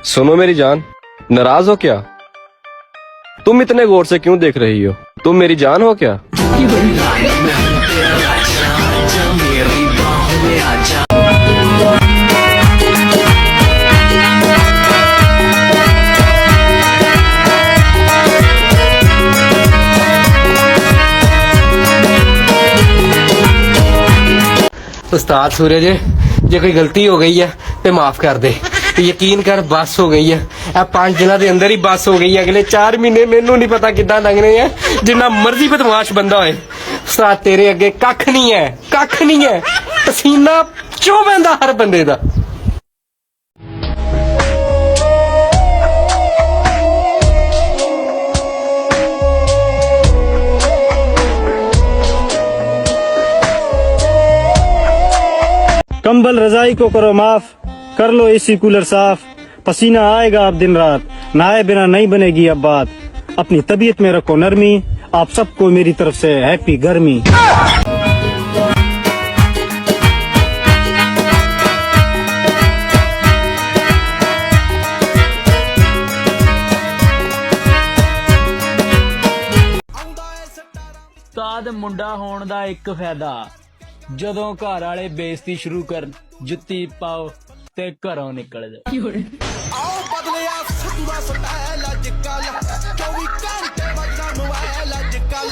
सुनो मेरी जान, नाराज हो क्या? तुम इतने गौर से क्यों देख रही हो? तुम मेरी जान हो क्या? उस्ताद सूरज जे कोई गलती हो गई है तो माफ कर दे। यकीन कर बस हो गई है। ਇਹ 5 ਦਿਨਾਂ ਦੇ ਅੰਦਰ ਹੀ ਬਸ ਹੋ ਗਈ। ਅਗਲੇ 4 ਮਹੀਨੇ ਮੈਨੂੰ ਨਹੀਂ ਪਤਾ ਕਿੱਦਾਂ ਲੰਘਣੇ ਆ। ਜਿੰਨਾ ਮਰਜ਼ੀ ਬਦਮਾਸ਼ ਬੰਦਾ ਹੋਏ ਉਸਤਾਦ ਤੇਰੇ ਅੱਗੇ ਕੱਖ ਨਹੀਂ ਹੈ, ਕੱਖ ਨਹੀਂ ਹੈ। ਪਸੀਨਾ ਚੋ ਪੈਂਦਾ ਹਰ ਬੰਦੇ ਦਾ। कंबल रजाई को करो माफ, कर लो एसी कूलर साफ। पसीना आएगा अब दिन रात, नहाए बिना नहीं बनेगी अब बात। अपनी तबीयत में रखो नरमी, आप सबको मेरी तरफ से हैप्पी गर्मी। ਉਸਤਾਦ ਮੁੰਡਾ ਹੋਣ ਦਾ ਇੱਕ ਫਾਇਦਾ, ਜਦੋਂ ਘਰ ਵਾਲੇ ਬੇਇੱਜ਼ਤੀ ਸ਼ੁਰੂ ਕਰਨ ਜੁੱਤੀ ਪਾਓ ਤੇ ਘਰੋਂ ਨਿਕਲ ਜਾਓ। ਆਓ ਬਦਲਿਆ ਸਿੱਧੂ ਦਾ ਸਟਾਈਲ ਅੱਜ ਕੱਲ 24 ਘੰਟੇ ਵੱਜਦਾ ਮੋਬਾਈਲ ਅੱਜ ਕੱਲ।